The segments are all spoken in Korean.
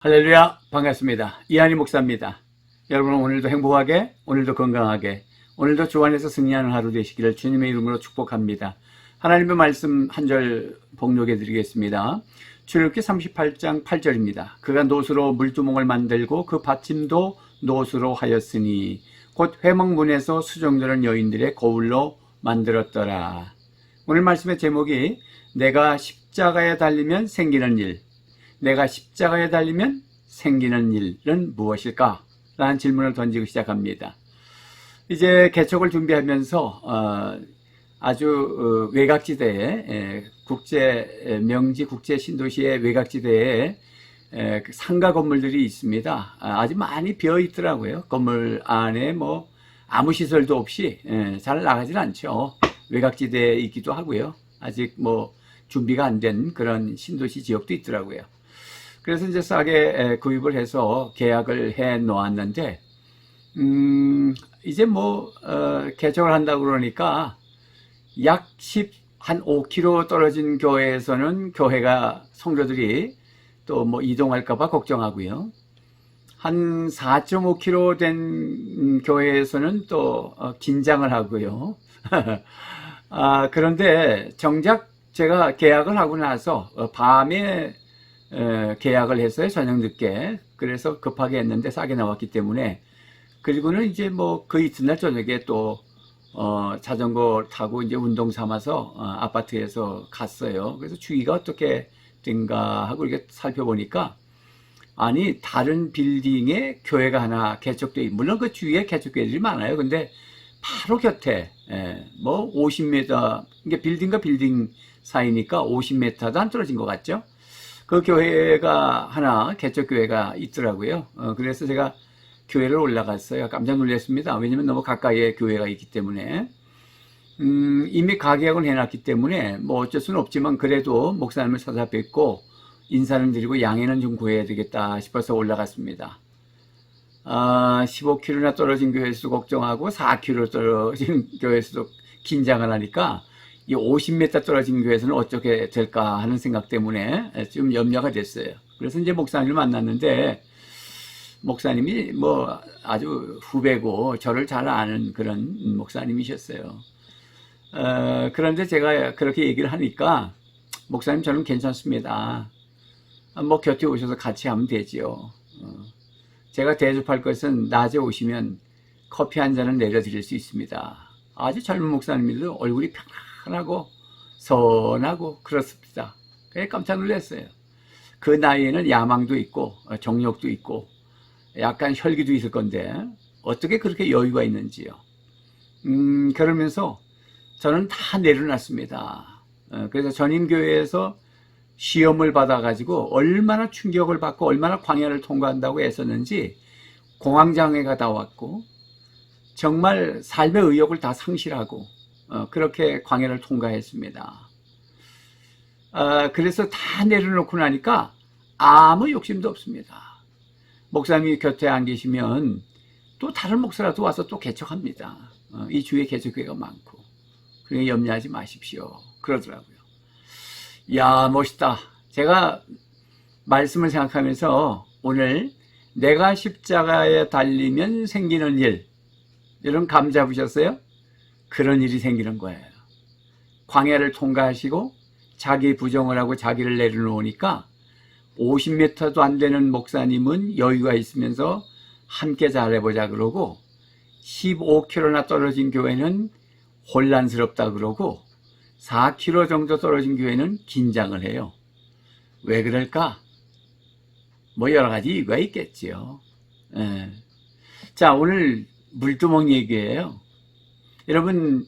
할렐루야, 반갑습니다. 이한희 목사입니다. 여러분 오늘도 행복하게, 오늘도 건강하게, 오늘도 주 안에서 승리하는 하루 되시기를 주님의 이름으로 축복합니다. 하나님의 말씀 한 절 복록해 드리겠습니다. 출애굽기 38장 8절입니다. 그가 노수로 물두멍을 만들고 그 받침도 노수로 하였으니 곧 회막문에서 수종되는 여인들의 거울로 만들었더라. 오늘 말씀의 제목이 내가 십자가에 달리면 생기는 일, 내가 십자가에 달리면 생기는 일은 무엇일까? 라는 질문을 던지고 시작합니다. 이제 개척을 준비하면서 아주 외곽지대에 명지 국제 신도시의 외곽지대에 상가 건물들이 있습니다. 아주 많이 비어 있더라고요. 건물 안에 뭐 아무 시설도 없이 잘 나가질 않죠. 외곽지대에 있기도 하고요. 아직 뭐 준비가 안 된 그런 신도시 지역도 있더라고요. 그래서 이제 싸게 구입을 해서 계약을 해 놓았는데, 이제 뭐, 개척을 한다고 그러니까 약 한 5km 떨어진 교회에서는 성도들이 또 뭐 이동할까봐 걱정하고요. 한 4.5km 된 교회에서는 또 긴장을 하고요. 그런데 정작 제가 계약을 하고 나서 밤에 계약을 했어요. 저녁 늦게. 그래서 급하게 했는데 싸게 나왔기 때문에. 그리고는 이제 뭐 그 이튿날 저녁에 또 자전거 타고 이제 운동 삼아서 아파트에서 갔어요. 그래서 주위가 어떻게 된가 하고 이렇게 살펴보니까 아니 다른 빌딩에 교회가 하나 개척돼 있고, 물론 그 주위에 개척교회들이 많아요. 근데 바로 곁에 뭐 50m, 이게 빌딩과 빌딩 사이니까 50m도 안 떨어진 것 같죠. 그 교회가 하나, 개척교회가 있더라고요. 그래서 제가 교회를 올라갔어요. 깜짝 놀랐습니다. 왜냐면 너무 가까이에 교회가 있기 때문에. 이미 가계약을 해놨기 때문에 뭐 어쩔 수는 없지만 그래도 목사님을 찾아뵙고 인사를 드리고 양해는 좀 구해야 되겠다 싶어서 올라갔습니다. 15km나 떨어진 교회에서도 걱정하고 4km 떨어진 교회에서도 긴장을 하니까 이 50m 떨어진 교회에서는 어떻게 될까 하는 생각 때문에 좀 염려가 됐어요. 그래서 이제 목사님을 만났는데, 목사님이 뭐 아주 후배고 저를 잘 아는 그런 목사님이셨어요. 그런데 제가 그렇게 얘기를 하니까 목사님 저는 괜찮습니다. 뭐 곁에 오셔서 같이 하면 되지요. 제가 대접할 것은 낮에 오시면 커피 한 잔을 내려드릴 수 있습니다. 아주 젊은 목사님들도 얼굴이 편하고 선하고 그렇습니다. 그래 깜짝 놀랐어요. 그 나이에는 야망도 있고 정욕도 있고 약간 혈기도 있을 건데 어떻게 그렇게 여유가 있는지요. 그러면서 저는 다 내려놨습니다. 그래서 전임교회에서 시험을 받아가지고 얼마나 충격을 받고 얼마나 광야를 통과한다고 애썼는지 공황장애 가다 왔고 정말 삶의 의욕을 다 상실하고 그렇게 광야를 통과했습니다. 그래서 다 내려놓고 나니까 아무 욕심도 없습니다. 목사님이 곁에 안 계시면 또 다른 목사라도 와서 또 개척합니다. 이 주위에 개척교회가 많고. 그러니까 염려하지 마십시오. 그러더라고요. 이야, 멋있다. 제가 말씀을 생각하면서 오늘 내가 십자가에 달리면 생기는 일, 이런 감 잡으셨어요? 그런 일이 생기는 거예요. 광야를 통과하시고 자기 부정을 하고 자기를 내려놓으니까 50m도 안 되는 목사님은 여유가 있으면서 함께 잘해보자 그러고 15km나 떨어진 교회는 혼란스럽다 그러고 4km 정도 떨어진 교회는 긴장을 해요. 왜 그럴까? 뭐 여러 가지 이유가 있겠지요. 자, 오늘 물두멍 얘기예요. 여러분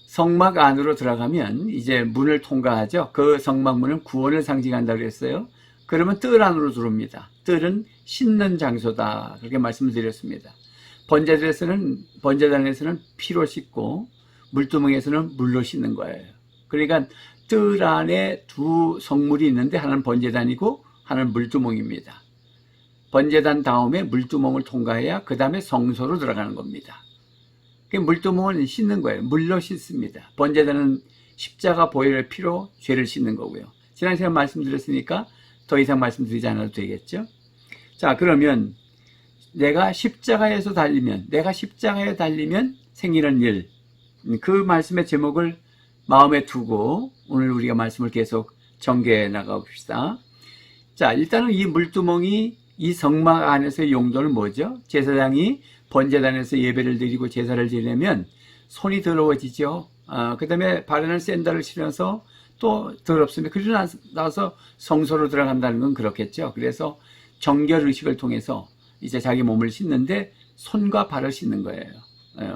성막 안으로 들어가면 이제 문을 통과하죠. 그 성막문은 구원을 상징한다고 그랬어요. 그러면 뜰 안으로 들어옵니다. 뜰은 씻는 장소다, 그렇게 말씀을 드렸습니다. 번제단에서는 피로 씻고 물두멍에서는 물로 씻는 거예요. 그러니까 뜰 안에 두 성물이 있는데 하나는 번제단이고 하나는 물두멍입니다. 번제단 다음에 물두멍을 통과해야 그 다음에 성소로 들어가는 겁니다. 물두멍은 씻는 거예요. 물로 씻습니다. 번제단은 십자가 보혈의 피로 죄를 씻는 거고요. 지난 시간 말씀드렸으니까 더 이상 말씀드리지 않아도 되겠죠. 자, 그러면 내가 십자가에 달리면 생기는 일. 그 말씀의 제목을 마음에 두고 오늘 우리가 말씀을 계속 전개해 나가 봅시다. 자, 일단은 이 물두멍이 이 성막 안에서의 용도는 뭐죠? 제사장이 번제단에서 예배를 드리고 제사를 지내면 손이 더러워지죠. 그 다음에 발에는 샌들을 신어서 또 더럽습니다. 그러고 나서 성소로 들어간다는 건 그렇겠죠. 그래서 정결 의식을 통해서 이제 자기 몸을 씻는데 손과 발을 씻는 거예요.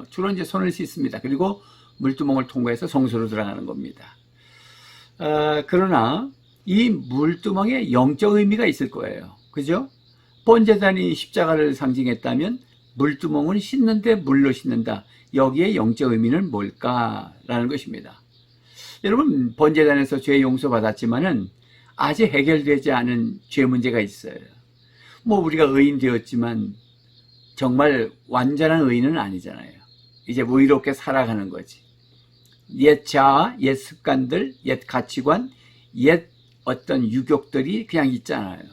주로 이제 손을 씻습니다. 그리고 물두멍을 통과해서 성소로 들어가는 겁니다. 그러나 이 물두멍에 영적 의미가 있을 거예요. 그죠? 번제단이 십자가를 상징했다면 물두멍은 씻는데 물로 씻는다. 여기에 영적 의미는 뭘까라는 것입니다. 여러분, 번제단에서 죄 용서받았지만은 아직 해결되지 않은 죄 문제가 있어요. 뭐 우리가 의인 되었지만 정말 완전한 의인은 아니잖아요. 이제 의롭게 살아가는 거지. 옛 자아, 옛 습관들, 옛 가치관, 옛 어떤 유격들이 그냥 있잖아요.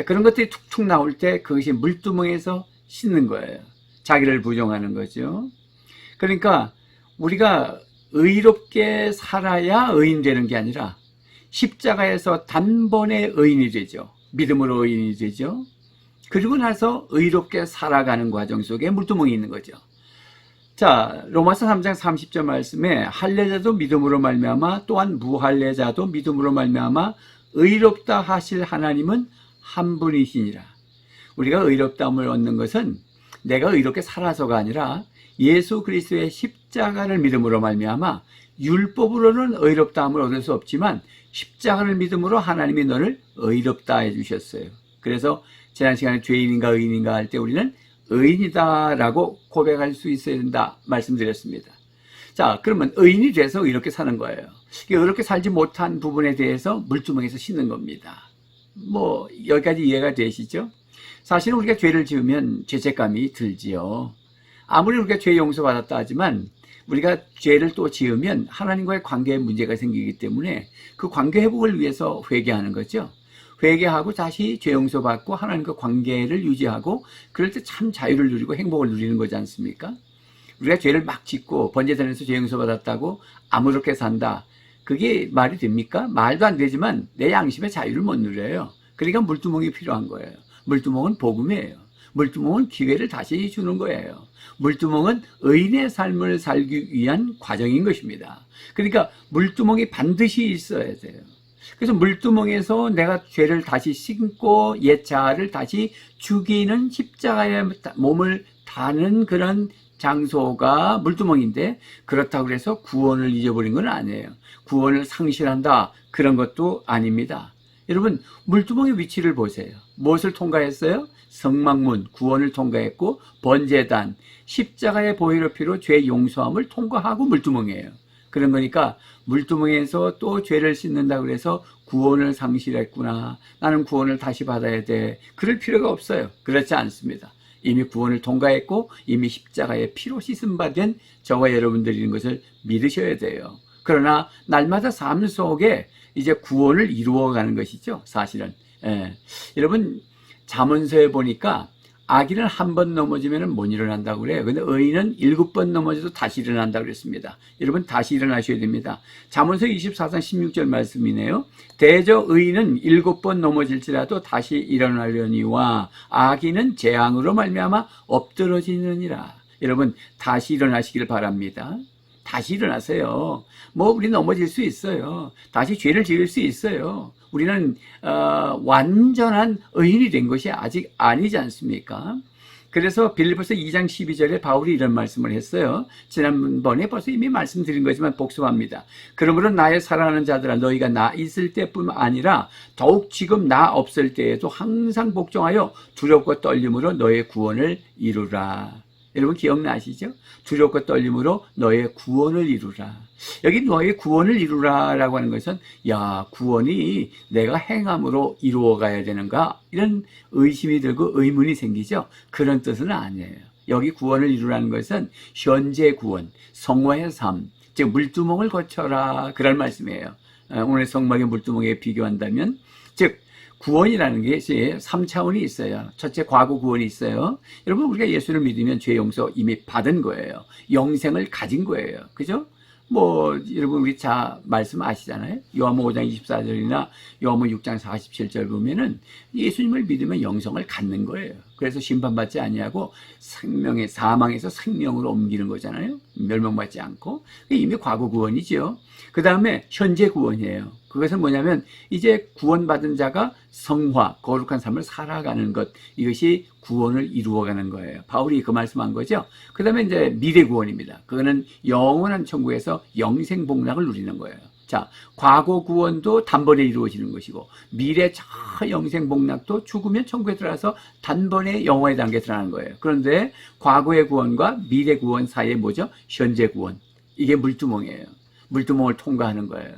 그런 것들이 툭툭 나올 때 그것이 물두멍에서 씻는 거예요. 자기를 부정하는 거죠. 그러니까 우리가 의롭게 살아야 의인 되는 게 아니라 십자가에서 단번에 의인이 되죠. 믿음으로 의인이 되죠. 그리고 나서 의롭게 살아가는 과정 속에 물두멍이 있는 거죠. 자, 로마서 3장 30절 말씀에 할례자도 믿음으로 말미암아 또한 무할례자도 믿음으로 말미암아 의롭다 하실 하나님은 한 분이시니라. 우리가 의롭다함을 얻는 것은 내가 의롭게 살아서가 아니라 예수 그리스도의 십자가를 믿음으로 말미암아 율법으로는 의롭다함을 얻을 수 없지만 십자가를 믿음으로 하나님이 너를 의롭다 해주셨어요. 그래서 지난 시간에 죄인인가 의인인가 할 때 우리는 의인이다라고 고백할 수 있어야 된다 말씀드렸습니다. 자, 그러면 의인이 돼서 이렇게 사는 거예요. 이렇게 살지 못한 부분에 대해서 물두멍에서 씻는 겁니다. 뭐 여기까지 이해가 되시죠? 사실은 우리가 죄를 지으면 죄책감이 들지요. 아무리 우리가 죄 용서받았다 하지만 우리가 죄를 또 지으면 하나님과의 관계에 문제가 생기기 때문에 그 관계 회복을 위해서 회개하는 거죠. 회개하고 다시 죄 용서받고 하나님과 관계를 유지하고 그럴 때 참 자유를 누리고 행복을 누리는 거지 않습니까? 우리가 죄를 막 짓고 번제단에서 죄 용서받았다고 아무렇게 산다. 그게 말이 됩니까? 말도 안 되지만 내 양심의 자유를 못 누려요. 그러니까 물두멍이 필요한 거예요. 물두멍은 복음이에요. 물두멍은 기회를 다시 주는 거예요. 물두멍은 의인의 삶을 살기 위한 과정인 것입니다. 그러니까 물두멍이 반드시 있어야 돼요. 그래서 물두멍에서 내가 죄를 다시 씻고 옛 자아를 다시 죽이는 십자가에 몸을 다는 그런 장소가 물두멍인데 그렇다고 해서 구원을 잊어버린 건 아니에요. 구원을 상실한다 그런 것도 아닙니다. 여러분, 물두멍의 위치를 보세요. 무엇을 통과했어요? 성막문, 구원을 통과했고 번제단, 십자가의 보혈의 피로 죄 용서함을 통과하고 물두멍이에요. 그런 거니까 물두멍에서 또 죄를 씻는다고 해서 구원을 상실했구나. 나는 구원을 다시 받아야 돼. 그럴 필요가 없어요. 그렇지 않습니다. 이미 구원을 통과했고 이미 십자가의 피로 씻음받은 저와 여러분들인 것을 믿으셔야 돼요. 그러나 날마다 삶 속에 이제 구원을 이루어가는 것이죠. 사실은. 여러분, 잠언서에 보니까 악인은 한 번 넘어지면 못 일어난다고 그래요. 근데 의인은 7번 넘어져도 다시 일어난다고 그랬습니다. 여러분, 다시 일어나셔야 됩니다. 잠언서 24장 16절 말씀이네요. 대저 의인은 7번 넘어질지라도 다시 일어나려니와 악인은 재앙으로 말미암아 엎드러지느니라. 여러분, 다시 일어나시길 바랍니다. 다시 일어나세요. 뭐 우리 넘어질 수 있어요. 다시 죄를 지을 수 있어요. 우리는 완전한 의인이 된 것이 아직 아니지 않습니까? 그래서 빌립보서 2장 12절에 바울이 이런 말씀을 했어요. 지난번에 벌써 이미 말씀드린 거지만 복습합니다. 그러므로 나의 사랑하는 자들아 너희가 나 있을 때뿐만 아니라 더욱 지금 나 없을 때에도 항상 복종하여 두렵고 떨림으로 너의 구원을 이루라. 여러분 기억나시죠? 두렵고 떨림으로 너의 구원을 이루라. 여기 너의 구원을 이루라라고 하는 것은 야, 구원이 내가 행함으로 이루어가야 되는가? 이런 의심이 들고 의문이 생기죠. 그런 뜻은 아니에요. 여기 구원을 이루라는 것은 현재 구원, 성화의 삶, 즉 물두멍을 거쳐라 그런 말씀이에요. 오늘 성막의 물두멍에 비교한다면 즉 구원이라는 게 3차원이 있어요. 첫째, 과거 구원이 있어요. 여러분, 우리가 예수를 믿으면 죄 용서 이미 받은 거예요. 영생을 가진 거예요. 그죠? 뭐 여러분 우리 말씀 아시잖아요. 요한복음 5장 24절이나 요한복음 6장 47절 보면은 예수님을 믿으면 영생을 갖는 거예요. 그래서 심판받지 아니하고 사망에서 생명으로 옮기는 거잖아요. 멸망받지 않고. 이미 과거 구원이죠. 그 다음에 현재 구원이에요. 그것은 뭐냐면 이제 구원받은 자가 성화, 거룩한 삶을 살아가는 것, 이것이 구원을 이루어가는 거예요. 바울이 그 말씀한 거죠. 그 다음에 이제 미래 구원입니다. 그거는 영원한 천국에서 영생 복락을 누리는 거예요. 자, 과거 구원도 단번에 이루어지는 것이고 미래 저 영생 복락도 죽으면 천국에 들어가서 단번에 영원의 단계에 들어가는 거예요. 그런데 과거의 구원과 미래 구원 사이에 뭐죠? 현재 구원. 이게 물두멍이에요. 물두멍을 통과하는 거예요.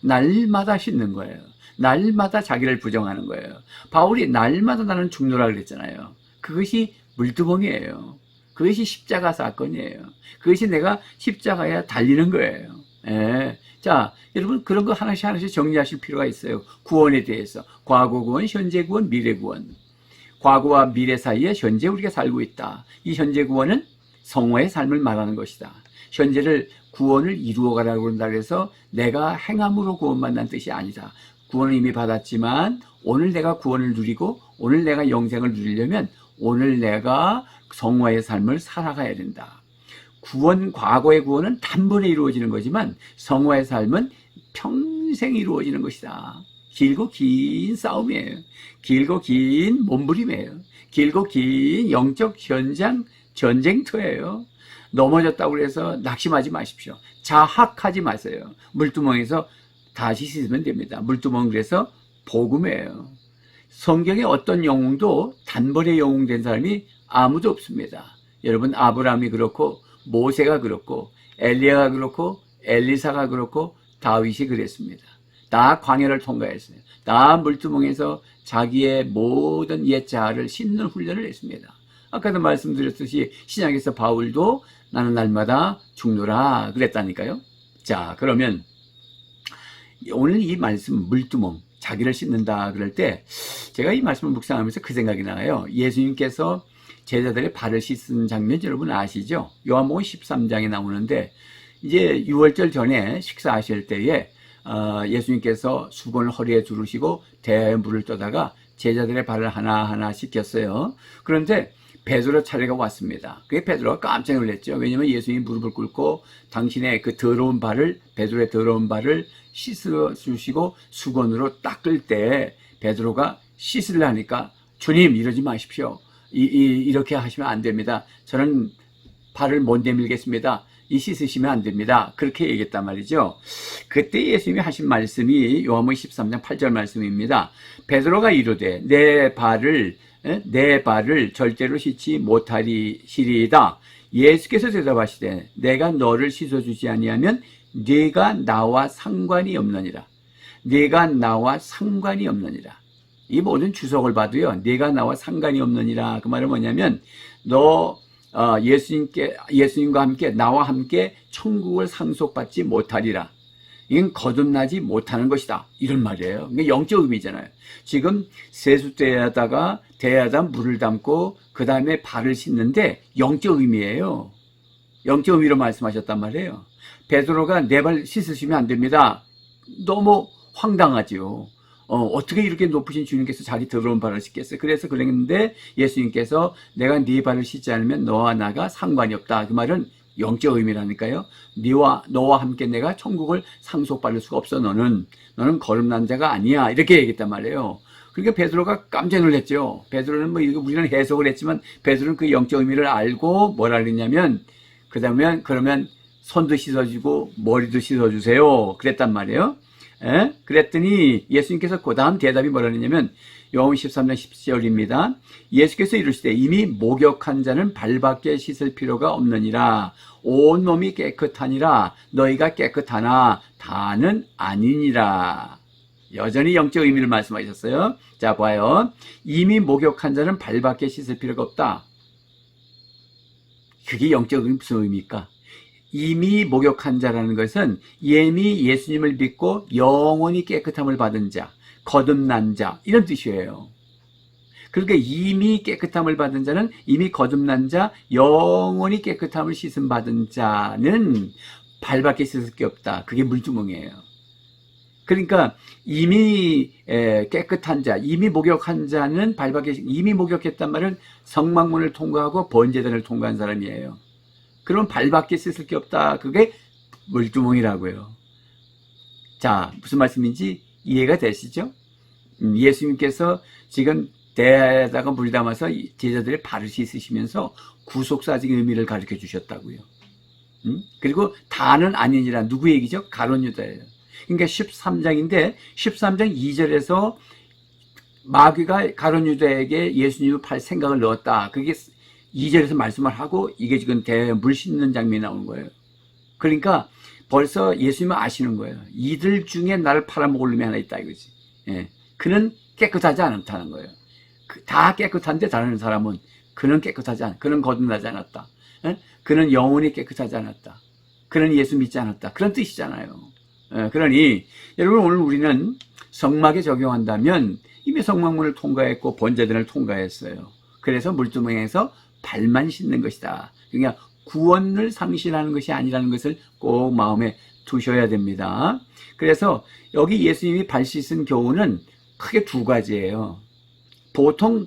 날마다 씻는 거예요. 날마다 자기를 부정하는 거예요. 바울이 날마다 나는 죽노라 그랬잖아요. 그것이 물두멍이에요. 그것이 십자가 사건이에요. 그것이 내가 십자가에 달리는 거예요. 예. 자, 여러분 그런 거 하나씩 하나씩 정리하실 필요가 있어요. 구원에 대해서. 과거 구원, 현재 구원, 미래 구원. 과거와 미래 사이에 현재 우리가 살고 있다. 이 현재 구원은 성화의 삶을 말하는 것이다. 현재를 구원을 이루어가라고 그런다 그래서 내가 행함으로 구원받는 뜻이 아니다. 구원을 이미 받았지만 오늘 내가 구원을 누리고 오늘 내가 영생을 누리려면 오늘 내가 성화의 삶을 살아가야 된다. 과거의 구원은 단번에 이루어지는 거지만 성화의 삶은 평생 이루어지는 것이다. 길고 긴 싸움이에요. 길고 긴 몸부림이에요. 길고 긴 영적 현장 전쟁터예요. 넘어졌다고 해서 낙심하지 마십시오. 자학하지 마세요. 물두멍에서 다시 씻으면 됩니다. 물두멍 그래서 복음이에요. 성경에 어떤 영웅도 단번에 영웅된 사람이 아무도 없습니다. 여러분 아브라함이 그렇고 모세가 그렇고 엘리야가 그렇고 엘리사가 그렇고 다윗이 그랬습니다. 다 광야를 통과했어요. 다 물두멍에서 자기의 모든 옛 자아를 씻는 훈련을 했습니다. 아까도 말씀드렸듯이 신약에서 바울도 나는 날마다 죽노라 그랬다니까요. 자, 그러면 오늘 이 말씀 물두멍 자기를 씻는다 그럴 때 제가 이 말씀을 묵상하면서 그 생각이 나요. 예수님께서 제자들의 발을 씻은 장면 여러분 아시죠? 요한복음 13장에 나오는데 이제 유월절 전에 식사하실 때에 예수님께서 수건을 허리에 두르시고 대야에 물을 떠다가 제자들의 발을 하나하나 씻겼어요. 그런데 베드로 차례가 왔습니다. 그게 베드로가 깜짝 놀랐죠. 왜냐하면 예수님이 무릎을 꿇고 당신의 그 더러운 발을 베드로의 더러운 발을 씻어 주시고 수건으로 닦을 때 베드로가 씻으려니까 주님 이러지 마십시오. 이렇게 하시면 안 됩니다. 저는 발을 못 내밀겠습니다. 씻으시면 안 됩니다. 그렇게 얘기했단 말이죠. 그때 예수님이 하신 말씀이 요한복음 13장 8절 말씀입니다. 베드로가 이르되 내 발을 절대로 씻지 못하리시리이다. 예수께서 대답하시되 내가 너를 씻어주지 아니하면 네가 나와 상관이 없느니라. 네가 나와 상관이 없느니라. 이 모든 주석을 봐도요, 네가 나와 상관이 없느니라. 그 말은 뭐냐면 너 예수님과 함께 나와 함께 천국을 상속받지 못하리라. 이건 거듭나지 못하는 것이다. 이런 말이에요. 이게 영적 의미잖아요. 지금 세숫대에다가 대야에다 물을 담고 그 다음에 발을 씻는데 영적 의미예요. 영적 의미로 말씀하셨단 말이에요. 베드로가 내 발 씻으시면 안 됩니다. 너무 황당하죠. 어떻게 이렇게 높으신 주님께서 자기 더러운 발을 씻겠어요? 그래서 그랬는데 예수님께서 내가 네 발을 씻지 않으면 너와 나가 상관이 없다. 그 말은 영적 의미라니까요. 너와 함께 내가 천국을 상속받을 수가 없어. 너는 거듭난 자가 아니야. 이렇게 얘기했단 말이에요. 그러니까 베드로가 깜짝 놀랐죠. 베드로는 우리는 해석을 했지만 베드로는 그 영적 의미를 알고 뭐라 그랬냐면 그러면 손도 씻어주고 머리도 씻어주세요. 그랬단 말이에요. 그랬더니 예수님께서 그 다음 대답이 뭐라 그랬냐면 요한복음 13장 10절입니다. 예수께서 이르시되 이미 목욕한 자는 발밖에 씻을 필요가 없느니라. 온몸이 깨끗하니라. 너희가 깨끗하나 다는 아니니라. 여전히 영적 의미를 말씀하셨어요. 자, 봐요. 이미 목욕한 자는 발밖에 씻을 필요가 없다. 그게 영적 의미 무슨 의미입니까? 이미 목욕한 자라는 것은 이미 예수님을 믿고 영원히 깨끗함을 받은 자, 거듭난 자 이런 뜻이에요. 그러니까 이미 깨끗함을 받은 자는 이미 거듭난 자, 영원히 깨끗함을 씻음 받은 자는 발밖에 씻을 게 없다. 그게 물두멍이에요. 그러니까 이미 깨끗한 자, 이미 목욕한 자는 발밖에 이미 목욕했단 말은 성막문을 통과하고 번제단을 통과한 사람이에요. 그럼 발밖에 씻을 게 없다. 그게 물두멍이라고요. 자, 무슨 말씀인지 이해가 되시죠? 예수님께서 지금 대에다가 물 담아서 제자들의 발을 씻으시면서 구속사적인 의미를 가르쳐 주셨다고요. 그리고 다는 아니니라 누구 얘기죠? 가룟 유다예요. 그러니까 13장인데 13장 2절에서 마귀가 가룟 유다에게 예수님의 팔 생각을 넣었다. 그게 2절에서 말씀을 하고 이게 지금 물 씻는 장면이 나오는 거예요. 그러니까 벌써 예수님은 아시는 거예요. 이들 중에 나를 팔아먹을 놈이 하나 있다 이거지. 예. 그는 깨끗하지 않다는 거예요. 다 깨끗한데 다른 사람은 그는 깨끗하지 않았다. 그는 거듭나지 않았다. 예? 그는 영혼이 깨끗하지 않았다. 그는 예수 믿지 않았다. 그런 뜻이잖아요. 예. 그러니 여러분 오늘 우리는 성막에 적용한다면 이미 성막문을 통과했고 번제단을 통과했어요. 그래서 물두멍에서 발만 씻는 것이다. 그러니까 구원을 상실하는 것이 아니라는 것을 꼭 마음에 두셔야 됩니다. 그래서 여기 예수님이 발 씻은 교훈은 크게 두 가지예요. 보통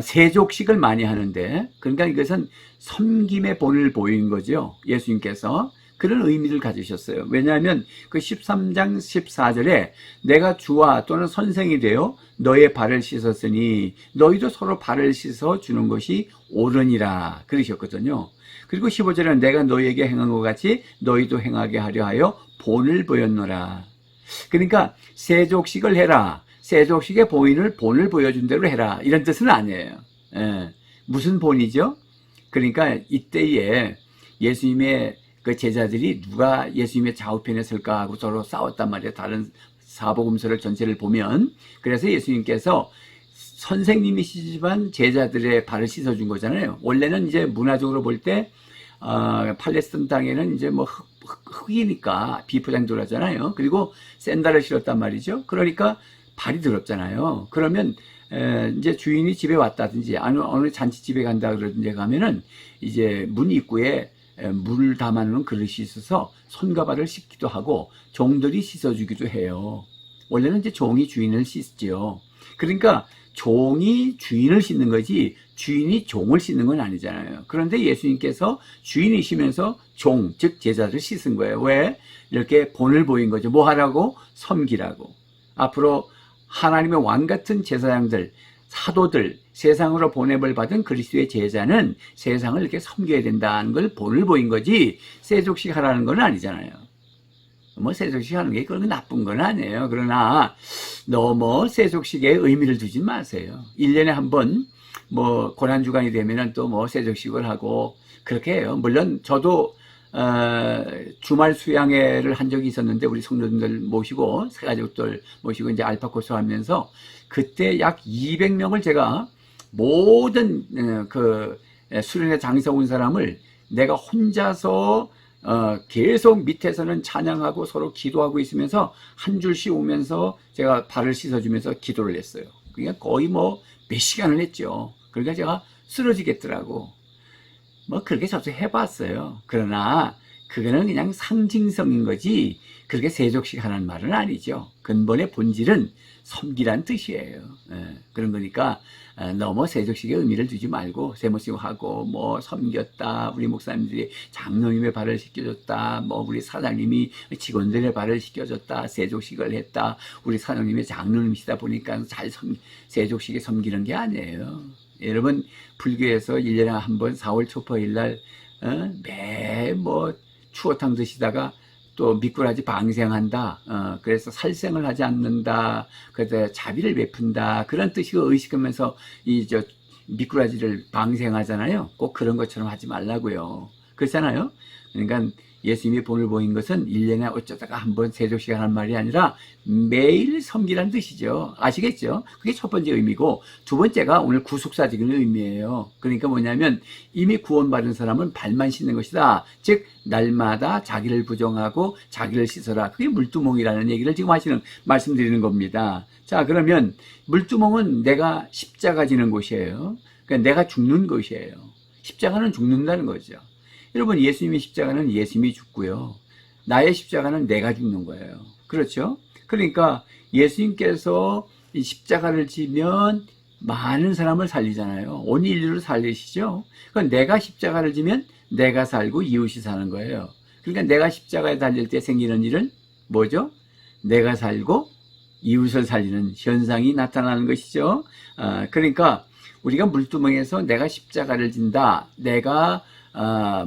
세족식을 많이 하는데 그러니까 이것은 섬김의 본을 보인 거죠. 예수님께서 그런 의미를 가지셨어요. 왜냐하면 그 13장 14절에 내가 주와 또는 선생이 되어 너의 발을 씻었으니 너희도 서로 발을 씻어 주는 것이 옳으니라 그러셨거든요. 그리고 15절에는 내가 너희에게 행한 것 같이 너희도 행하게 하려 하여 본을 보였노라. 그러니까 세족식을 해라. 세족식의 본을 보여준 대로 해라. 이런 뜻은 아니에요. 예. 무슨 본이죠? 그러니까 이때에 예수님의 그 제자들이 누가 예수님의 좌우편에 설까 하고 서로 싸웠단 말이에요. 다른 사복음서를 전체를 보면. 그래서 예수님께서 선생님이시지만 제자들의 발을 씻어준 거잖아요. 원래는 이제 문화적으로 볼 때 팔레스타인 땅에는 이제 뭐 흙이니까 비포장도로 하잖아요. 그리고 샌들을 신었단 말이죠. 그러니까 발이 더럽잖아요. 그러면 이제 주인이 집에 왔다든지 어느 잔치집에 간다 그러든지 가면은 이제 문 입구에 물을 담아놓은 그릇이 있어서 손과 발을 씻기도 하고 종들이 씻어주기도 해요. 원래는 이제 종이 주인을 씻죠. 그러니까 종이 주인을 씻는 거지 주인이 종을 씻는 건 아니잖아요. 그런데 예수님께서 주인이시면서 종, 즉 제자를 씻은 거예요. 왜? 이렇게 본을 보인 거죠. 뭐 하라고? 섬기라고. 앞으로 하나님의 왕 같은 제사장들, 사도들, 세상으로 보냄을 받은 그리스도의 제자는 세상을 이렇게 섬겨야 된다는 걸 본을 보인 거지 세족식 하라는 건 아니잖아요. 뭐 세족식 하는 게 그런 나쁜 건 아니에요. 그러나 너무 세족식에 의미를 두지 마세요. 1년에 한 번 뭐 고난주간이 되면은 또 뭐 세족식을 하고 그렇게 해요. 물론 저도 주말 수양회를 한 적이 있었는데 우리 성도님들 모시고 새가족들 모시고 이제 알파코스 하면서 그때 약 200명을 제가 모든 그 수련회 장사 온 사람을 내가 혼자서 계속 밑에서는 찬양하고 서로 기도하고 있으면서 한 줄씩 오면서 제가 발을 씻어주면서 기도를 했어요. 그러니까 거의 뭐 몇 시간을 했죠. 그러니까 제가 쓰러지겠더라고. 뭐 그렇게 저도 해봤어요. 그러나 그거는 그냥 상징성인 거지 그렇게 세족식 하는 말은 아니죠. 근본의 본질은 섬기란 뜻이에요. 그런 거니까 너무 세족식의 의미를 두지 말고 세모식하고 뭐 섬겼다, 우리 목사님들이 장로님의 발을 씻겨줬다, 뭐 우리 사장님이 직원들의 발을 씻겨줬다, 세족식을 했다, 우리 사장님의 장로님이시다 보니까 세족식에 섬기는 게 아니에요. 여러분 불교에서 1년에 한 번 4월 초포일 날 매 뭐 추어탕 드시다가 또 미꾸라지 방생한다. 그래서 살생을 하지 않는다. 그래서 자비를 베푼다. 그런 뜻이고 의식하면서 미꾸라지를 방생하잖아요. 꼭 그런 것처럼 하지 말라고요. 그렇잖아요. 그러니까 예수님이 본을 보인 것은 1년에 어쩌다가 한번 세족식 하는 말이 아니라 매일 섬기라는 뜻이죠. 아시겠죠? 그게 첫 번째 의미고 두 번째가 오늘 구속사적인 의미예요. 그러니까 뭐냐면 이미 구원받은 사람은 발만 씻는 것이다. 즉 날마다 자기를 부정하고 자기를 씻어라. 그게 물두멍이라는 얘기를 지금 말씀드리는 겁니다. 자, 그러면 물두멍은 내가 십자가 지는 곳이에요. 그러니까 내가 죽는 곳이에요. 십자가는 죽는다는 거죠. 여러분, 예수님의 십자가는 예수님이 죽고요. 나의 십자가는 내가 죽는 거예요. 그렇죠? 그러니까 예수님께서 이 십자가를 지면 많은 사람을 살리잖아요. 온 인류를 살리시죠. 그러니까 내가 십자가를 지면 내가 살고 이웃이 사는 거예요. 그러니까 내가 십자가에 달릴 때 생기는 일은 뭐죠? 내가 살고 이웃을 살리는 현상이 나타나는 것이죠. 그러니까 우리가 물두멍에서 내가 십자가를 진다. 내가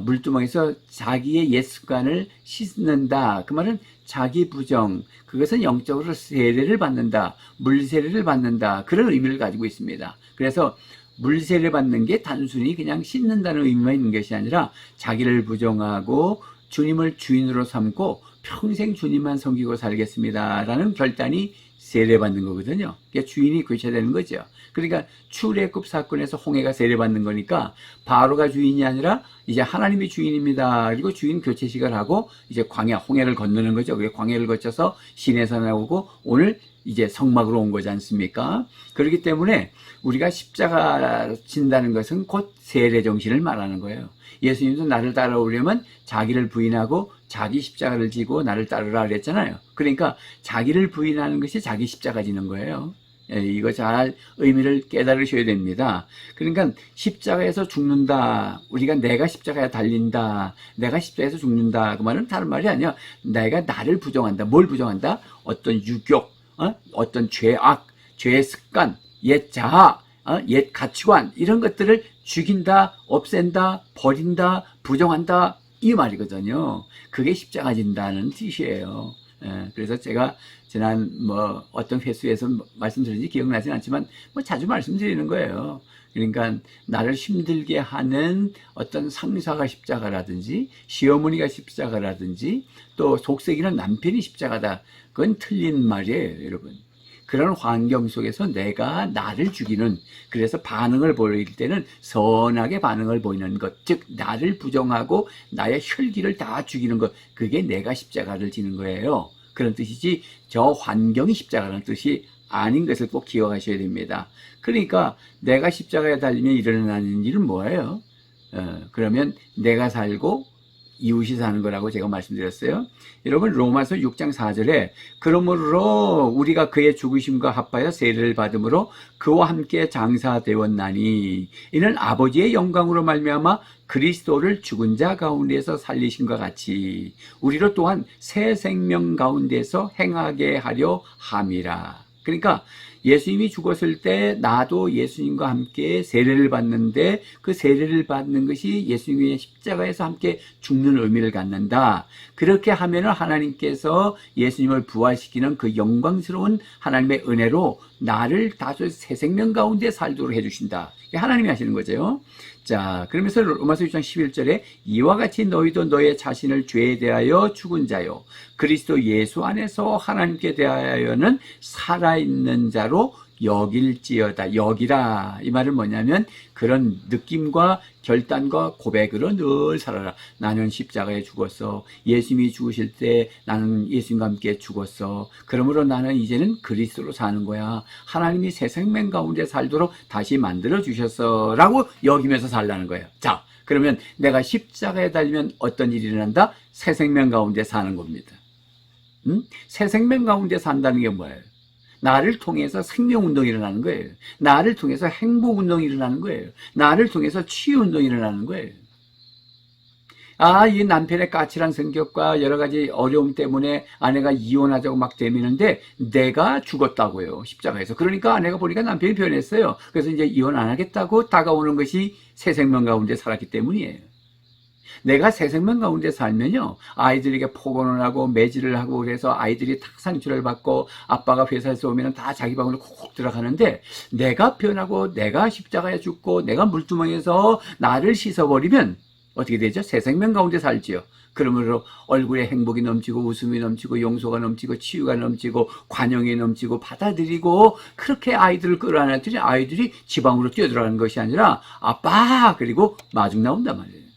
물두멍에서 자기의 옛 습관을 씻는다. 그 말은 자기 부정, 그것은 영적으로 세례를 받는다. 물세례를 받는다. 그런 의미를 가지고 있습니다. 그래서 물세례 받는 게 단순히 그냥 씻는다는 의미만 있는 것이 아니라 자기를 부정하고 주님을 주인으로 삼고 평생 주님만 섬기고 살겠습니다 라는 결단이 세례받는 거거든요. 그러니까 주인이 교체되는 거죠. 그러니까 출애굽 사건에서 홍해가 세례받는 거니까 바로가 주인이 아니라 이제 하나님이 주인입니다. 그리고 주인 교체식을 하고 이제 광야, 홍해를 건너는 거죠. 그게 광야를 거쳐서 시내산 나오고 오늘 이제 성막으로 온 거지 않습니까? 그렇기 때문에 우리가 십자가 진다는 것은 곧 세례 정신을 말하는 거예요. 예수님도 나를 따라오려면 자기를 부인하고 자기 십자가를 지고 나를 따르라 그랬잖아요. 그러니까 자기를 부인하는 것이 자기 십자가 지는 거예요. 이거 잘 의미를 깨달으셔야 됩니다. 그러니까 십자가에서 죽는다. 우리가 내가 십자가에 달린다. 내가 십자가에서 죽는다. 그 말은 다른 말이 아니야. 내가 나를 부정한다. 뭘 부정한다? 어떤 유격, 어떤 죄악, 죄의 습관, 옛 자아, 옛 가치관 이런 것들을 죽인다, 없앤다, 버린다, 부정한다 이 말이거든요. 그게 십자가 진다는 뜻이에요. 그래서 제가 지난 어떤 회수에서 말씀드린지 기억나진 않지만 자주 말씀드리는 거예요. 그러니까 나를 힘들게 하는 어떤 상사가 십자가라든지 시어머니가 십자가라든지 또 속썩이는 남편이 십자가다. 그건 틀린 말이에요, 여러분. 그런 환경 속에서 내가 나를 죽이는, 그래서 반응을 보일 때는 선하게 반응을 보이는 것, 즉 나를 부정하고 나의 혈기를 다 죽이는 것, 그게 내가 십자가를 지는 거예요. 그런 뜻이지 저 환경이 십자가라는 뜻이 아닌 것을 꼭 기억하셔야 됩니다. 그러니까 내가 십자가에 달리면 일어나는 일은 뭐예요? 그러면 내가 살고 이웃이 사는 거라고 제가 말씀드렸어요. 여러분 로마서 6장 4절에 그러므로 우리가 그의 죽으심과 합하여 세례를 받음으로 그와 함께 장사되었나니 이는 아버지의 영광으로 말미암아 그리스도를 죽은 자 가운데서 살리신과 같이 우리로 또한 새 생명 가운데서 행하게 하려 함이라. 그러니까 예수님이 죽었을 때 나도 예수님과 함께 세례를 받는데 그 세례를 받는 것이 예수님의 십자가에서 함께 죽는 의미를 갖는다. 그렇게 하면은 하나님께서 예수님을 부활시키는 그 영광스러운 하나님의 은혜로 나를 다시 새 생명 가운데 살도록 해주신다. 하나님이 하시는 거죠. 자, 그러면서 로마서 6장 11절에 이와 같이 너희도 너의 자신을 죄에 대하여 죽은 자요 그리스도 예수 안에서 하나님께 대하여는 살아있는 자로 여길지어다. 여기라. 이 말은 뭐냐면 그런 느낌과 결단과 고백으로 늘 살아라. 나는 십자가에 죽었어. 예수님이 죽으실 때 나는 예수님과 함께 죽었어. 그러므로 나는 이제는 그리스도로 사는 거야. 하나님이 새 생명 가운데 살도록 다시 만들어 주셨어. 라고 여기면서 살라는 거예요. 자, 그러면 내가 십자가에 달리면 어떤 일이 일어난다? 새 생명 가운데 사는 겁니다. 새 생명 가운데 산다는 게 뭐예요? 나를 통해서 생명운동이 일어나는 거예요. 나를 통해서 행복운동이 일어나는 거예요. 나를 통해서 치유운동이 일어나는 거예요. 이 남편의 까칠한 성격과 여러 가지 어려움 때문에 아내가 이혼하자고 막 대미는데 내가 죽었다고요. 십자가에서. 그러니까 아내가 보니까 남편이 변했어요. 그래서 이제 이혼 안 하겠다고 다가오는 것이 새 생명 가운데 살았기 때문이에요. 내가 새 생명 가운데 살면요 아이들에게 폭언을 하고 매질을 하고 그래서 아이들이 다 상처를 받고 아빠가 회사에서 오면 다 자기 방으로 콕콕 들어가는데 내가 변하고 내가 십자가에 죽고 내가 물두멍에서 나를 씻어버리면 어떻게 되죠? 새 생명 가운데 살지요. 그러므로 얼굴에 행복이 넘치고 웃음이 넘치고 용서가 넘치고 치유가 넘치고 관용이 넘치고 받아들이고 그렇게 아이들을 끌어안았더니 아이들이 지방으로 뛰어들어가는 것이 아니라 아빠 그리고 마중 나온단 말이에요.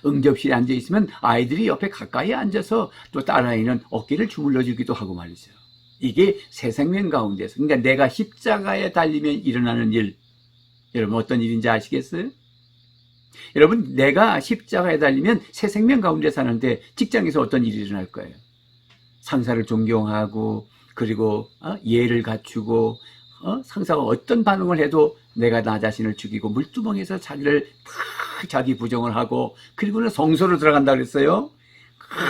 응접실에 앉아있으면 아이들이 옆에 가까이 앉아서 또 딸아이는 어깨를 주물러주기도 하고 말이죠. 이게 새 생명 가운데서, 그러니까 내가 십자가에 달리면 일어나는 일, 여러분 어떤 일인지 아시겠어요? 여러분, 내가 십자가에 달리면 새 생명 가운데 사는데 직장에서 어떤 일이 일어날 거예요? 상사를 존경하고, 그리고 예를 갖추고, 상사가 어떤 반응을 해도 내가 나 자신을 죽이고 물두멍에서 자기를 다 자기 부정을 하고, 그리고는 성소로 들어간다 그랬어요.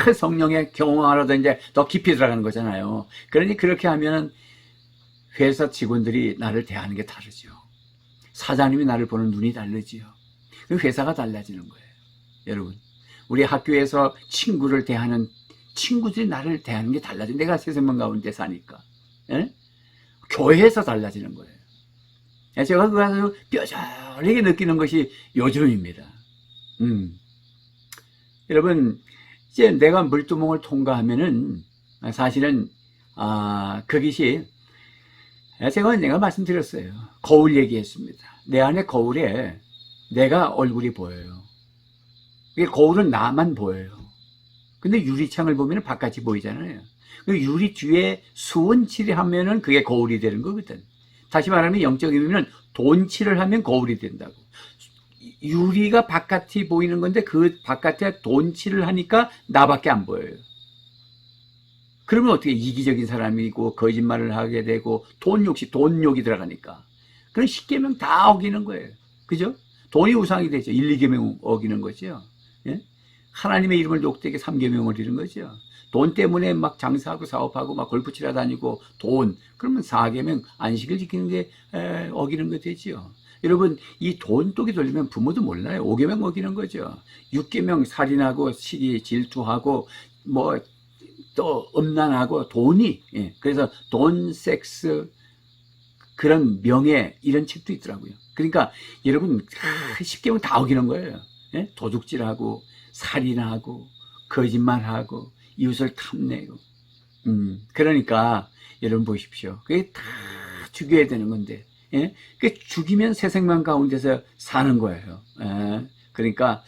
그 성령의 경험하러도 이제 더 깊이 들어가는 거잖아요. 그러니 그렇게 하면 회사 직원들이 나를 대하는 게 다르죠. 사장님이 나를 보는 눈이 다르지요. 회사가 달라지는 거예요. 여러분, 우리 학교에서 친구를 대하는 친구들이 나를 대하는 게 달라져. 내가 세상만 가운데 사니까. 예? 교회에서 달라지는 거예요. 제가 그거 뼈저리게 느끼는 것이 요즘입니다. 여러분, 이제 내가 물두멍을 통과하면은 사실은 그것이 내가 말씀드렸어요. 거울 얘기했습니다. 내 안에 거울에 내가 얼굴이 보여요. 이게 거울은 나만 보여요. 근데 유리창을 보면 바깥이 보이잖아요. 그 유리 뒤에 수은칠을 하면은 그게 거울이 되는 거거든. 다시 말하면 영적인 의미는 돈칠을 하면 거울이 된다고. 유리가 바깥이 보이는 건데 그 바깥에 돈칠을 하니까 나밖에 안 보여요. 그러면 어떻게 이기적인 사람이고 거짓말을 하게 되고 돈욕이 들어가니까. 그럼 10계명 다 어기는 거예요. 그죠? 돈이 우상이 되죠. 1, 2계명 어기는 거죠. 예? 하나님의 이름을 욕되게 3계명을 이룬 거죠. 돈 때문에 막 장사하고 사업하고 막 골프 치러 다니고 돈, 그러면 4계명 안식을 지키는 게 어기는 거 되죠. 여러분, 이 돈독이 돌리면 부모도 몰라요. 5계명 어기는 거죠. 6계명 살인하고 시기 질투하고 뭐 또 음란하고 돈이, 그래서 돈, 섹스, 그런 명예, 이런 책도 있더라고요. 그러니까 여러분 쉽게 보면 다 어기는 거예요. 예? 도둑질하고 살인하고 거짓말하고 이웃을 탐내고. 그러니까 여러분 보십시오. 그게 다 죽여야 되는 건데, 예? 그 죽이면 새 생명 가운데서 사는 거예요. 예? 그러니까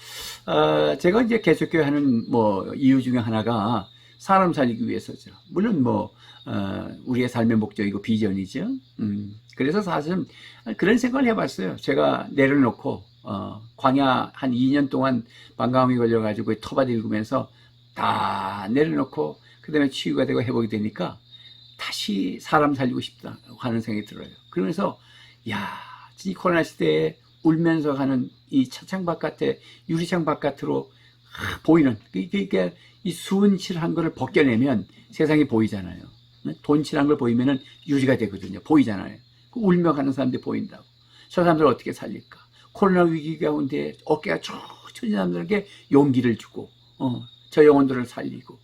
제가 이제 개척교회 하는 뭐 이유 중에 하나가 사람 살리기 위해서죠. 물론 뭐 우리의 삶의 목적이고 비전이죠. 그래서 사실은 그런 생각을 해봤어요. 제가 내려놓고 광야 한 2년 동안 방광이 걸려가지고 터밭 읽으면서 다 내려놓고 그 다음에 치유가 되고 회복이 되니까 다시 사람 살리고 싶다 하는 생각이 들어요. 그러면서 이 코로나 시대에 울면서 가는 이 차창 바깥에 유리창 바깥으로 보이는 그러니까 이 수은칠한 거를 벗겨내면 세상이 보이잖아요. 돈칠한 걸 보이면은 유리가 되거든요. 보이잖아요. 울며 가는 사람들이 보인다고. 저 사람들 어떻게 살릴까? 코로나 위기 가운데 어깨가 쭉 처진 사람들에게 용기를 주고, 저 영혼들을 살리고,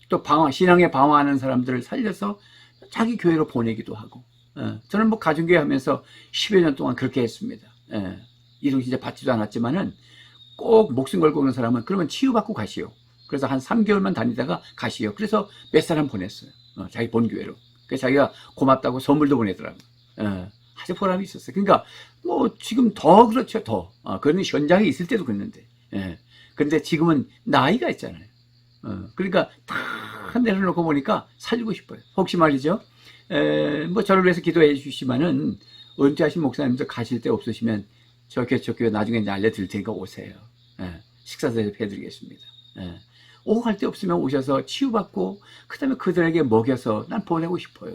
또 신앙에 방황하는 사람들을 살려서 자기 교회로 보내기도 하고. 저는 뭐 가정교회 하면서 10여 년 동안 그렇게 했습니다. 이름 진짜 받지도 않았지만은 꼭 목숨 걸고 오는 사람은 그러면 치유받고 가시오. 그래서 한 3개월만 다니다가 가시오. 그래서 몇 사람 보냈어요. 자기 본교회로. 그래서 자기가 고맙다고 선물도 보내더라고요. 아주 보람이 있었어요. 그러니까 뭐 지금 더 그렇죠. 더. 그런 현장에 있을 때도 그랬는데. 그런데 지금은 나이가 있잖아요. 그러니까 다 내려놓고 보니까 살리고 싶어요. 혹시 말이죠. 뭐 저를 위해서 기도해 주시면은 은퇴하신 목사님들 가실 데 없으시면 저 개척교회 나중에 이제 알려드릴 테니까 오세요. 식사 대접해드리겠습니다. 오고 갈 데 없으면 오셔서 치유받고 그 다음에 그들에게 먹여서 난 보내고 싶어요.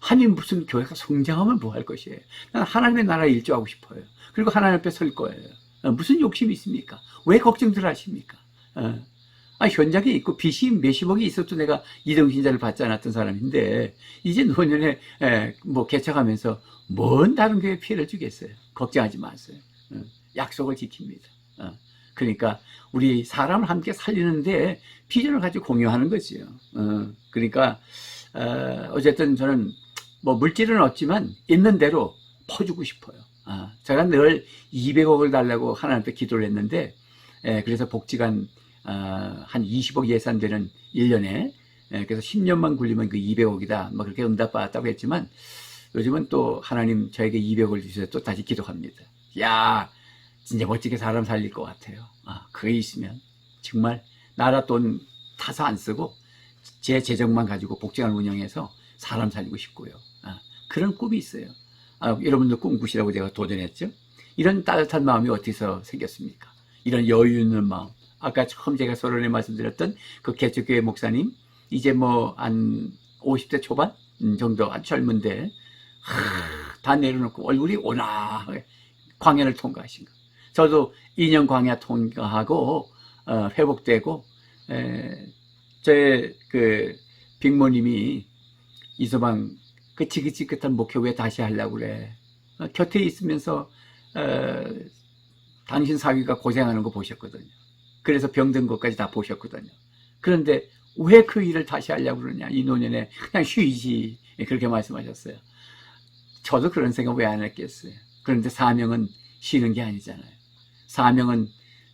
아니 무슨 교회가 성장하면 뭐 할 것이에요. 난 하나님의 나라에 일조하고 싶어요. 그리고 하나님 앞에 설 거예요. 무슨 욕심이 있습니까? 왜 걱정들 하십니까? 현장에 있고 빚이 몇십억이 있어도 내가 이등신자를 받지 않았던 사람인데 이제 노년에 뭐 개척하면서 뭔 다른 교회에 피해를 주겠어요. 걱정하지 마세요. 약속을 지킵니다. 그러니까 우리 사람을 함께 살리는데 비전을 가지고 공유하는 거지요. 그러니까 어쨌든 저는 뭐 물질은 없지만 있는 대로 퍼주고 싶어요. 제가 늘 200억을 달라고 하나님께 기도를 했는데 그래서 복지관 한 20억 예산되는 1년에 그래서 10년만 굴리면 그 200억이다 뭐 그렇게 응답받았다고 했지만 요즘은 또 하나님 저에게 200억을 주셔서 또 다시 기도합니다. 진짜 멋지게 사람 살릴 것 같아요. 그게 있으면 정말 나라 돈 타서 안 쓰고 제 재정만 가지고 복지관 운영해서 사람 살리고 싶고요. 그런 꿈이 있어요. 여러분도 꿈꾸시라고 제가 도전했죠. 이런 따뜻한 마음이 어디서 생겼습니까? 이런 여유 있는 마음. 아까 처음 제가 서론에 말씀드렸던 그 개척교회 목사님, 이제 한 50대 초반 정도, 아주 젊은데 다 내려놓고 얼굴이 온화하게 광야를 통과하신 거. 저도 2년 광야 통과하고 회복되고, 제 그 빅모님이 이서방 그 지긋지긋한 목회 왜 다시 하려고 그래? 곁에 있으면서 당신 사위가 고생하는 거 보셨거든요. 그래서 병든 것까지 다 보셨거든요. 그런데 왜 그 일을 다시 하려고 그러냐? 이 노년에 그냥 쉬지. 그렇게 말씀하셨어요. 저도 그런 생각 왜 안 했겠어요. 그런데 사명은 쉬는 게 아니잖아요. 사명은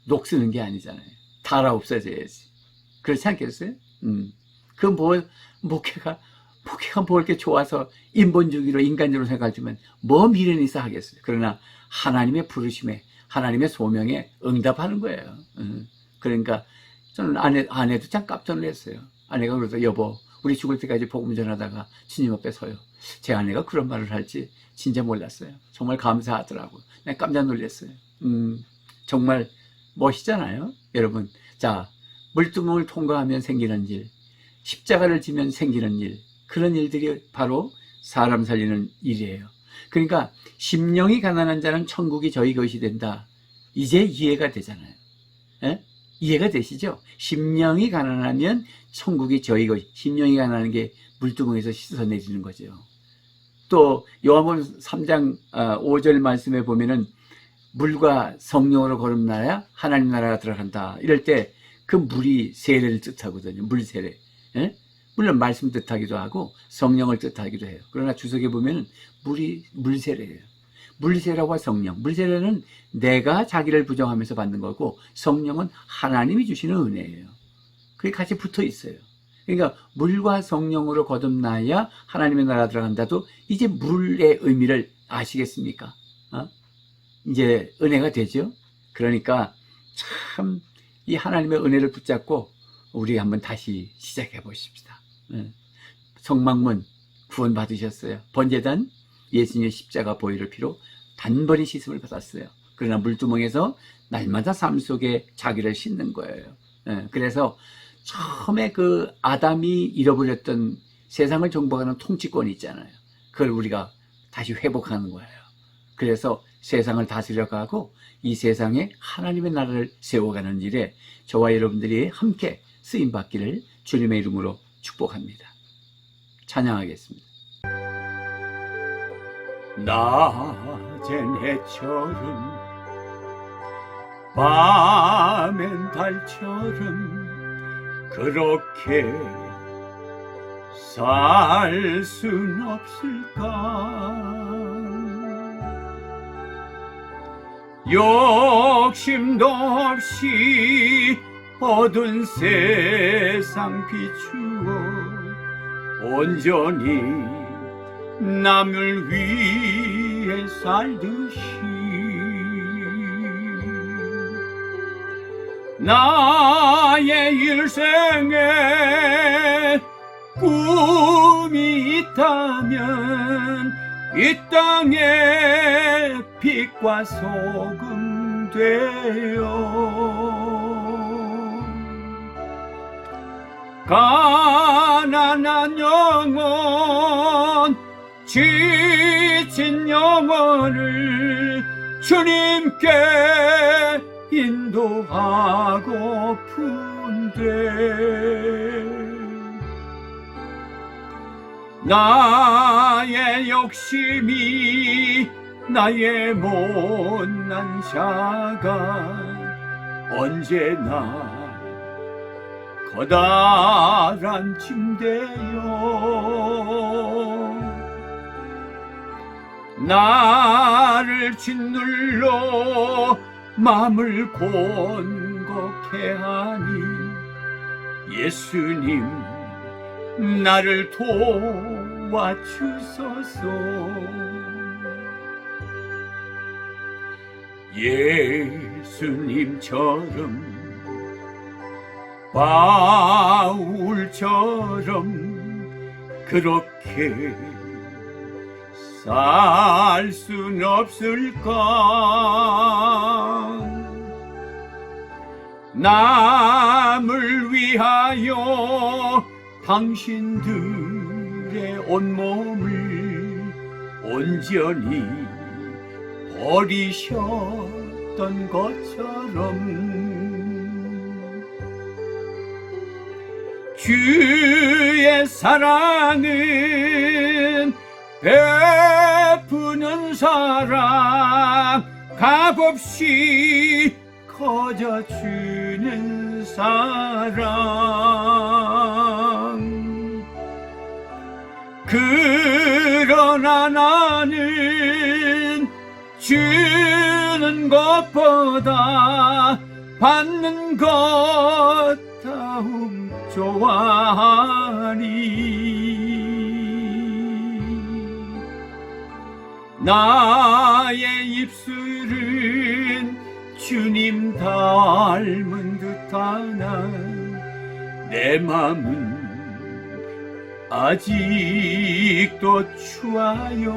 녹쓰는 게 아니잖아요. 달아 없어져야지. 그렇지 않겠어요? 목회가 뭐 이렇게 좋아서 인본주의로 인간적으로 생각하지만 뭐 미련이 있어 하겠어요. 그러나 하나님의 부르심에, 하나님의 소명에 응답하는 거예요. 그러니까 저는 아내도 참 깜짝 놀랐어요. 아내가 그래서 여보, 우리 죽을 때까지 복음 전하다가 주님 앞에 서요. 제 아내가 그런 말을 할지 진짜 몰랐어요. 정말 감사하더라고요. 내가 깜짝 놀랐어요. 정말 멋있잖아요, 여러분. 자, 물두멍을 통과하면 생기는 일, 십자가를 지면 생기는 일, 그런 일들이 바로 사람 살리는 일이에요. 그러니까 심령이 가난한 자는 천국이 저희 것이 된다. 이제 이해가 되잖아요. 에? 이해가 되시죠? 심령이 가난하면 천국이 저희 것이, 심령이 가난한 게 물두멍에서 씻어내지는 거죠. 또 요한복음 3장 5절 말씀에 보면은 물과 성령으로 거듭나야 하나님 나라가 들어간다. 이럴 때 그 물이 세례를 뜻하거든요. 물 세례. 예? 물론 말씀 뜻하기도 하고 성령을 뜻하기도 해요. 그러나 주석에 보면은 물이 물세례예요. 물세례와 성령. 물세례는 내가 자기를 부정하면서 받는 거고, 성령은 하나님이 주시는 은혜예요. 그게 같이 붙어 있어요. 그러니까 물과 성령으로 거듭나야 하나님의 나라 들어간다도 이제 물의 의미를 아시겠습니까? 이제 은혜가 되죠. 그러니까 참 이 하나님의 은혜를 붙잡고 우리 한번 다시 시작해 보십시다. 성막문 구원 받으셨어요. 번제단 예수님의 십자가 보혈의 피로 단번에 씻음을 받았어요. 그러나 물두멍에서 날마다 삶 속에 자기를 씻는 거예요. 그래서 처음에 그 아담이 잃어버렸던 세상을 정복하는 통치권이 있잖아요. 그걸 우리가 다시 회복하는 거예요. 그래서 세상을 다스려가고 이 세상에 하나님의 나라를 세워가는 일에 저와 여러분들이 함께 쓰임받기를 주님의 이름으로 축복합니다. 찬양하겠습니다. 낮엔 해처럼 밤엔 달처럼 그렇게 살 순 없을까? 욕심도 없이 어두운 세상 비추어 온전히 남을 위해 살듯이 나의 일생에 꿈이 있다면 이 땅에 빛과 소금 되어 가난한 영혼 지친 영혼을 주님께 인도하고픈데 나의 욕심이 나의 못난 자가 언제나 커다란 침대여 나를 짓눌러 마음을 곤곡해 하니 예수님 나를 도와주소서. 예수님처럼 바울처럼 그렇게 살 순 없을까? 남을 위하여 당신들의 온몸을 온전히 버리셨던 것처럼 주의 사랑은 베푸는 사랑, 값없이 커져주는 사랑. 그러나 나는 주는 것보다 받는 것 다음 좋아하니 나의 입술은 주님 닮은 듯하나 내 맘은 아직도 추하여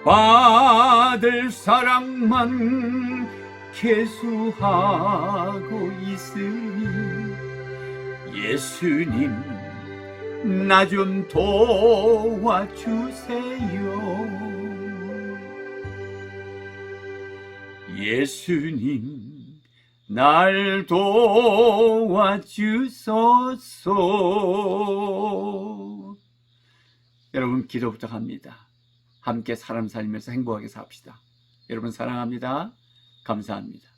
받을 사랑만 계수하고 있으니 예수님 나 좀 도와주세요. 예수님 날 도와주소서. 여러분 기도 부탁합니다. 함께 사람 살면서 행복하게 삽시다. 여러분 사랑합니다. 감사합니다.